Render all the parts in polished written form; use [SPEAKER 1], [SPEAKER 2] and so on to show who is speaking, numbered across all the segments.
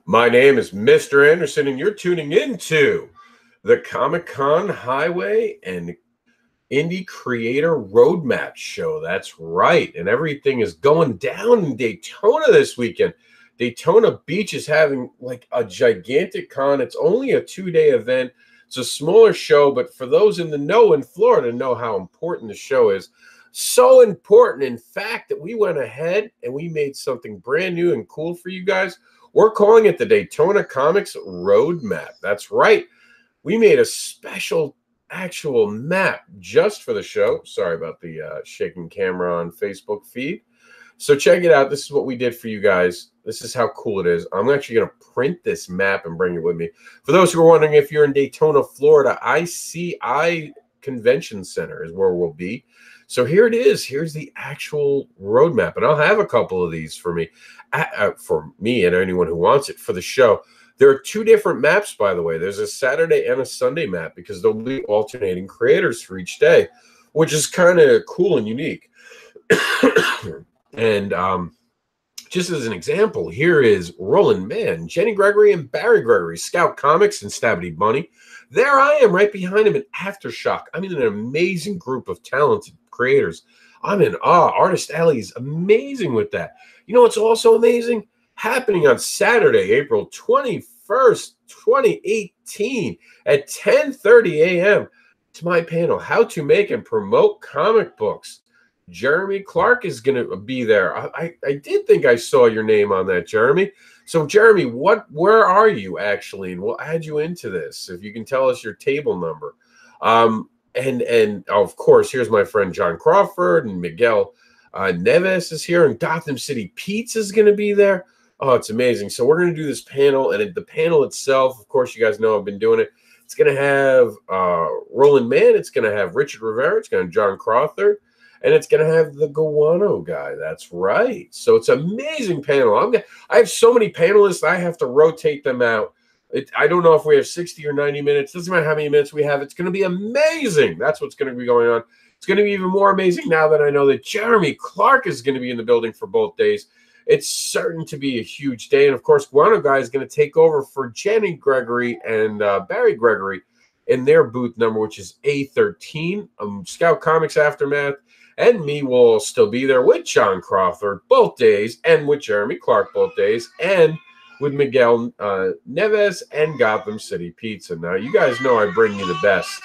[SPEAKER 1] My name is Mr. Anderson, and you're tuning into the Comic-Con Highway and Indie Creator Roadmap Show. That's right. And everything is going down in Daytona this weekend. Daytona Beach is having like a gigantic con. It's only a 2-day event. It's a smaller show, but for those in the know in Florida know how important the show is. So important, in fact, that we went ahead and we made something brand new and cool for you guys. We're calling it the Daytona Comics Roadmap. That's right. We made a special actual map just for the show. Sorry about the shaking camera on Facebook feed. So check it out. This is what we did for you guys. This is how cool it is. I'm actually going to print this map and bring it with me. For those who are wondering, if you're in Daytona, Florida, ICI Convention Center is where we'll be. So here it is. Here's the actual roadmap. And I'll have a couple of these for me and anyone who wants it for the show. There are 2 different maps, by the way. There's a Saturday and a Sunday map because there'll be alternating creators for each day, which is kind of cool and unique. And just as an example, here is Roland Mann, Jenny Gregory, and Barry Gregory, Scout Comics and Stabby Bunny. There I am right behind him in Aftershock. I mean, an amazing group of talented creators. I'm in awe. Artist Alley is amazing with that. You know what's also amazing? Happening on Saturday, April 21st, 2018 at 10:30 a.m. It's my panel, How to Make and Promote Comic Books. Jeremy Clark is going to be there. I did think I saw your name on that, Jeremy. So, Jeremy, where are you actually? And we'll add you into this if you can tell us your table number. And of course, here's my friend John Crawford and Miguel Neves is here, and Gotham City Pizza is going to be there. Oh, it's amazing. So we're going to do this panel, and the panel itself, of course, you guys know I've been doing it. It's going to have Roland Mann. It's going to have Richard Rivera. It's going to have John Crawford. And it's going to have the Guano guy. That's right. So it's an amazing panel. I have so many panelists, I have to rotate them out. I don't know if we have 60 or 90 minutes. Doesn't matter how many minutes we have. It's going to be amazing. That's what's going to be going on. It's going to be even more amazing now that I know that Jeremy Clark is going to be in the building for both days. It's certain to be a huge day. And, of course, Guano guy is going to take over for Jenny Gregory and Barry Gregory in their booth number, which is A13. Scout Comics Aftermath. And me will still be there with John Crawford both days, and with Jeremy Clark both days, and with Miguel Neves and Gotham City Pizza. Now, you guys know I bring you the best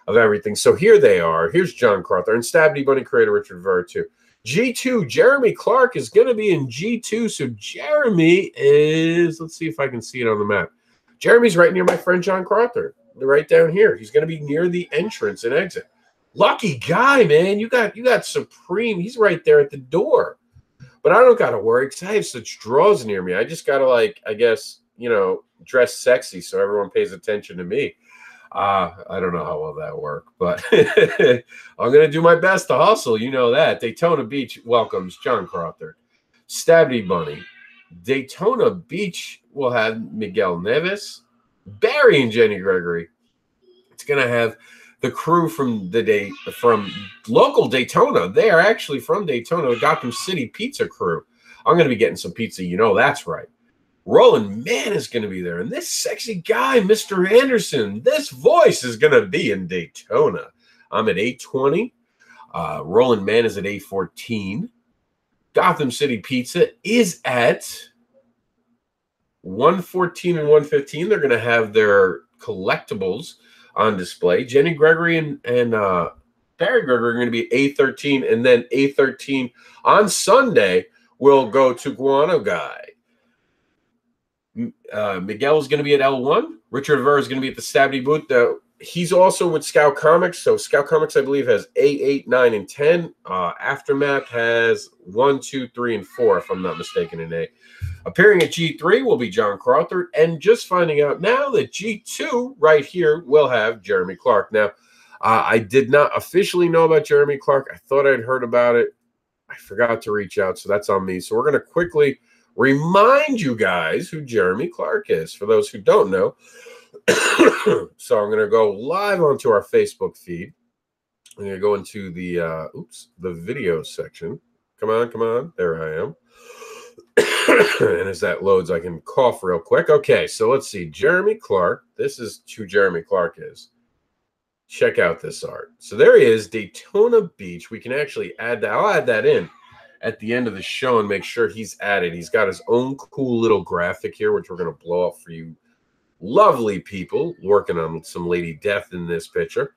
[SPEAKER 1] of everything. So here they are. Here's John Crawford and Stabby Bunny creator Richard Rivera too. G2, Jeremy Clark is going to be in G2. So Jeremy is, let's see if I can see it on the map. Jeremy's right near my friend John Crawford, right down here. He's going to be near the entrance and exit. Lucky guy, man. You got Supreme. He's right there at the door. But I don't got to worry because I have such draws near me. I just got to, like, I guess, you know, dress sexy so everyone pays attention to me. I don't know how well that worked, but I'm going to do my best to hustle. You know that. Daytona Beach welcomes John Crawford. Stabby Bunny. Daytona Beach will have Miguel Neves, Barry and Jenny Gregory. It's going to have the crew from local Daytona. They are actually from Daytona, the Gotham City Pizza crew. I'm going to be getting some pizza. You know that's right. Roland Mann is going to be there. And this sexy guy, Mr. Anderson, this voice is going to be in Daytona. I'm at 8:20. Roland Mann is at 8:14. Gotham City Pizza is at 1:14 and 1:15. They're going to have their collectibles on display. Jenny Gregory and Barry Gregory are going to be 8:13, and then 8:13 on Sunday we'll go to Guano Guy. Miguel is going to be at L1. Richard Rivera is going to be at the Stabby booth. He's also with Scout Comics. So Scout Comics, I believe, has A8, 9, and 10. Aftermath has 1, 2, 3, and 4, if I'm not mistaken, in A. Appearing at G3 will be John Crawford. And just finding out now that G2 right here will have Jeremy Clark. Now, I did not officially know about Jeremy Clark. I thought I'd heard about it. I forgot to reach out, so that's on me. So we're going to quickly remind you guys who Jeremy Clark is, for those who don't know. So I'm going to go live onto our Facebook feed. I'm going to go into the video section. Come on. There I am. And as that loads, I can cough real quick. Okay, so let's see. Jeremy Clark. This is who Jeremy Clark is. Check out this art. So there he is, Daytona Beach. We can actually add that. I'll add that in at the end of the show and make sure he's added. He's got his own cool little graphic here, which we're going to blow up for you lovely people working on some Lady Death in this picture.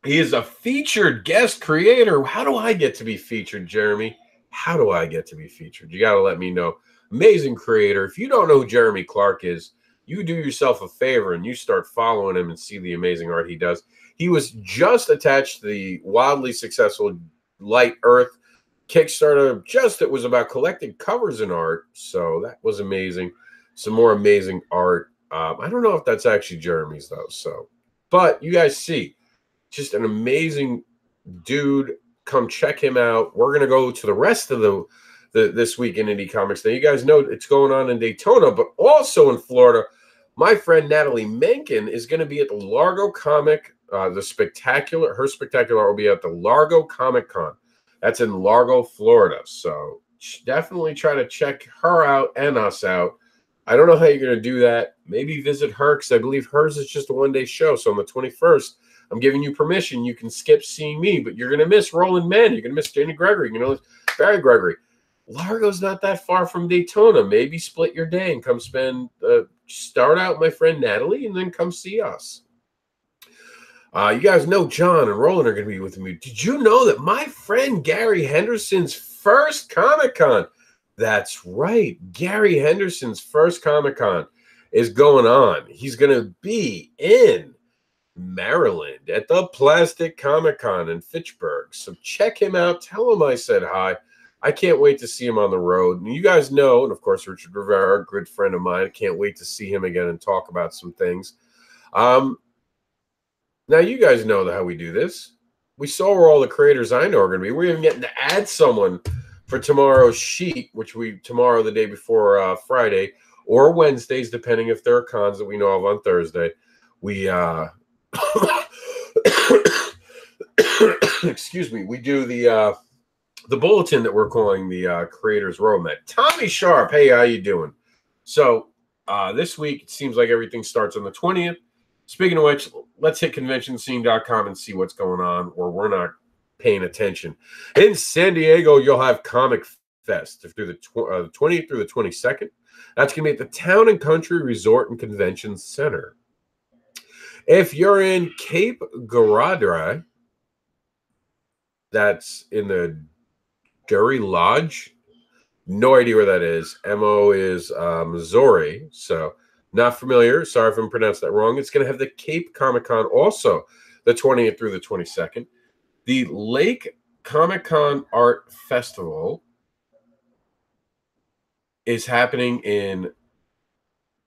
[SPEAKER 1] He is a featured guest creator. How do I get to be featured, Jeremy? How do I get to be featured? You got to let me know. Amazing creator. If you don't know who Jeremy Clark is, you do yourself a favor and you start following him and see the amazing art he does. He was just attached to the wildly successful Light Earth Kickstarter. It was about collecting covers and art. So that was amazing. Some more amazing art. I don't know if that's actually Jeremy's though. So, but you guys see, just an amazing dude. Come check him out. We're gonna go to the rest of the this week in Indie Comics. Now you guys know it's going on in Daytona, but also in Florida. My friend Natalie Menken is going to be at the Largo Comic. Her spectacular will be at the Largo Comic Con. That's in Largo, Florida. So definitely try to check her out and us out. I don't know how you're going to do that. Maybe visit her because I believe hers is just a one-day show. So on the 21st, I'm giving you permission. You can skip seeing me, but you're going to miss Roland Mann. You're going to miss Jenny Gregory. You're going to miss Barry Gregory. Largo's not that far from Daytona. Maybe split your day and come start out with my friend Natalie and then come see us. You guys know John and Roland are going to be with me. Did you know that my friend Gary Henderson's first Comic-Con, that's right, Gary Henderson's first Comic-Con is going on. He's going to be in Maryland at the Plastic Comic-Con in Fitchburg. So check him out. Tell him I said hi. I can't wait to see him on the road. And you guys know, and of course, Richard Rivera, a good friend of mine. I can't wait to see him again and talk about some things. Now, you guys know how we do this. We saw where all the creators I know are going to be. We're even getting to add someone for tomorrow's sheet, which tomorrow, the day before Friday, or Wednesdays, depending if there are cons that we know of on Thursday. We, excuse me, we do the bulletin that we're calling the Creators Roadmap. Tommy Sharp, hey, how you doing? So this week, it seems like everything starts on the 20th. Speaking of which, let's hit conventionscene.com and see what's going on, or we're not paying attention. In San Diego, you'll have Comic Fest through the 20th through the 22nd. That's going to be at the Town and Country Resort and Convention Center. If you're in Cape Girardeau, that's in the Dury Lodge. No idea where that is. MO is Missouri. So not familiar. Sorry if I'm pronounced that wrong. It's going to have the Cape Comic Con also the 20th through the 22nd. The Lake Comic Con Art Festival is happening in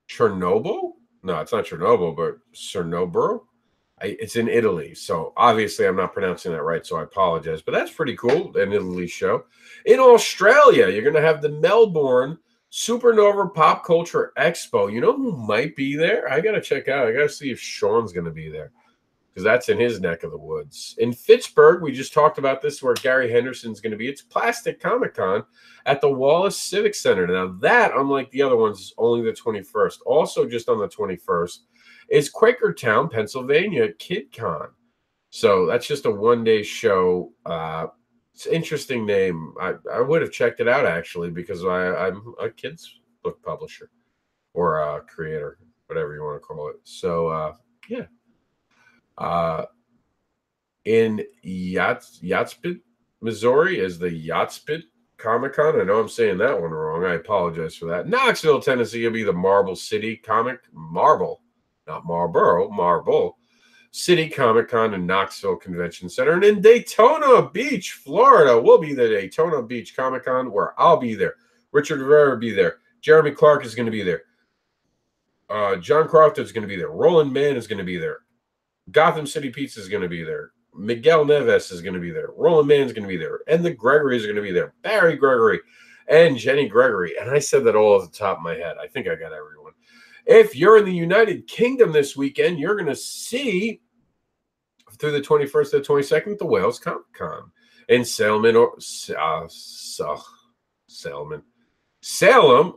[SPEAKER 1] Chernobyl. No, it's not Chernobyl, but Cernobro. It's in Italy. So obviously I'm not pronouncing that right, so I apologize. But that's pretty cool, an Italy show. In Australia, you're going to have the Melbourne Supernova Pop Culture Expo. You know who might be there? I got to check out. I got to see if Sean's going to be there, because that's in his neck of the woods. In Fitchburg, we just talked about this, where Gary Henderson's going to be. It's Plastic Comic Con at the Wallace Civic Center. Now that, unlike the other ones, is only the 21st. Also just on the 21st is Quakertown, Pennsylvania, KidCon. So that's just a one-day show. It's an interesting name. I would have checked it out, actually, because I'm a kids book publisher or a creator, whatever you want to call it. So, yeah. In Yatspit, Missouri is the Yatspit Comic-Con. I know I'm saying that one wrong. I apologize for that. Knoxville, Tennessee will be the Marble City Marble City Comic-Con and Knoxville Convention Center. And in Daytona Beach, Florida, will be the Daytona Beach Comic-Con, where I'll be there. Richard Rivera will be there. Jeremy Clark is going to be there. John Crawford is going to be there. Roland Mann is going to be there. Gotham City Pizza is going to be there. Miguel Neves is going to be there. Roland Mann is going to be there. And the Gregory is going to be there. Barry Gregory and Jenny Gregory. And I said that all off the top of my head. I think I got everyone. If you're in the United Kingdom this weekend, you're going to see, through the 21st to the 22nd, the Wales Comic Con in Salem, Salem,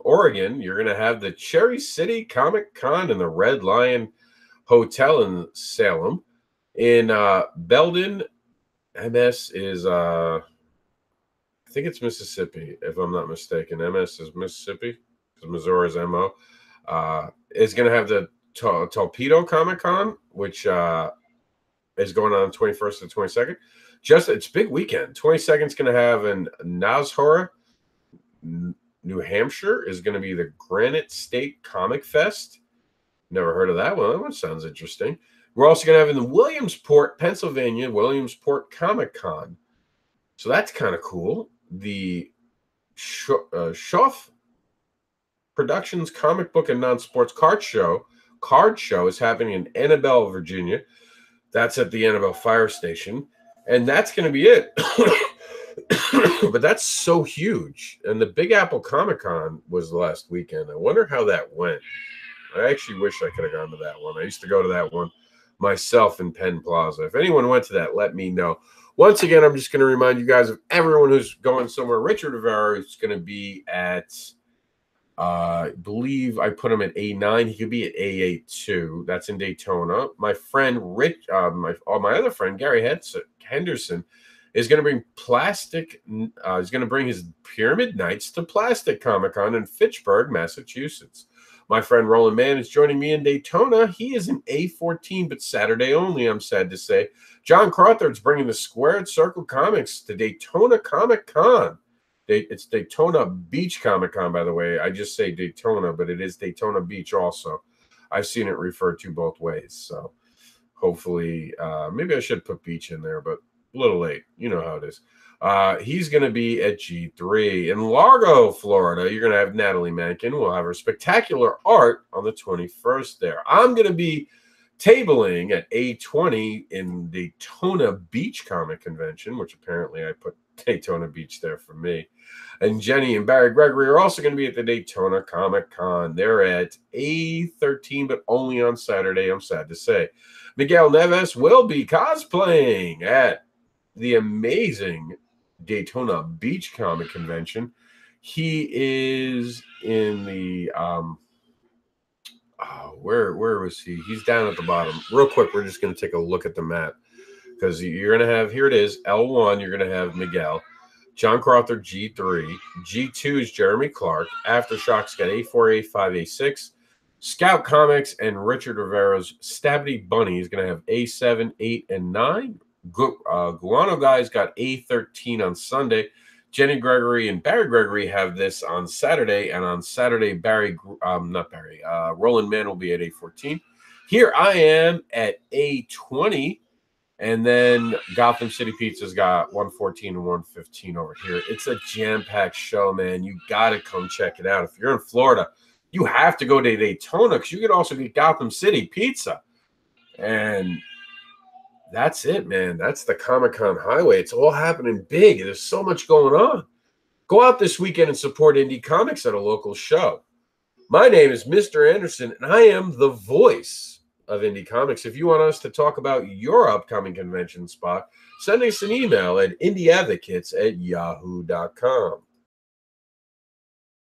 [SPEAKER 1] Oregon, you're going to have the Cherry City Comic Con in the Red Lion Hotel in Salem. In Belden, MS is, I think it's Mississippi, if I'm not mistaken. MS is Mississippi, because Missouri is MO. Is going to have the Torpedo Comic Con, which is going on 21st to 22nd. It's big weekend. 22nd is going to have in Nashora, New Hampshire, is going to be the Granite State Comic Fest. Never heard of that one. That one sounds interesting. We're also going to have in the Williamsport, Pennsylvania, Williamsport Comic Con. So that's kind of cool. The Schoff Productions Comic Book and Non-Sports Card Show is happening in Annabelle, Virginia. That's at the Annabelle Fire Station. And that's going to be it. But that's so huge. And the Big Apple Comic Con was last weekend. I wonder how that went. I actually wish I could have gone to that one. I used to go to that one myself in Penn Plaza. If anyone went to that, let me know. Once again, I'm just going to remind you guys of everyone who's going somewhere. Richard Rivera is going to be at, I believe I put him at A9. He could be at A8 too. That's in Daytona. My friend my other friend Gary Henderson is going to bring he's going to bring his Pyramid Nights to Plastic Comic-Con in Fitchburg, Massachusetts. My friend Roland Mann is joining me in Daytona. He is an A14, but Saturday only, I'm sad to say. John Crawford's bringing the Squared Circle Comics to Daytona Comic-Con. It's Daytona Beach Comic-Con, by the way. I just say Daytona, but it is Daytona Beach also. I've seen it referred to both ways. So hopefully, maybe I should put beach in there, but a little late. You know how it is. He's going to be at G3 in Largo, Florida. You're going to have Natalie Mankin. We'll have her spectacular art on the 21st there. I'm going to be tabling at A20 in Daytona Beach Comic Convention, which apparently I put Daytona Beach there for me. And Jenny and Barry Gregory are also going to be at the Daytona Comic Con. They're at A13, but only on Saturday, I'm sad to say. Miguel Neves will be cosplaying at the amazing Daytona Beach Comic Convention. He is in the where was he? He's down at the bottom. Real quick, we're just going to take a look at the map, because you're going to have, here it is, L1, you're going to have Miguel. John Crawford, G3. G2 is Jeremy Clark. Aftershock's got A4, A5, A6. Scout Comics and Richard Rivera's Stabby Bunny is going to have A7, 8, and 9. Guano Guy's got A13 on Sunday. Jenny Gregory and Barry Gregory have this on Saturday, and on Saturday, Roland Mann will be at A14. Here I am at A20, and then Gotham City Pizza's got 114 and 115 over here. It's a jam-packed show, man. You got to come check it out. If you're in Florida, you have to go to Daytona, because you could also get Gotham City Pizza. And that's it, man. That's the Comic-Con highway. It's all happening big. There's so much going on. Go out this weekend and support indie comics at a local show. My name is Mr. Anderson, and I am the voice of indie comics. If you want us to talk about your upcoming convention spot, send us an email at indieadvocates@yahoo.com.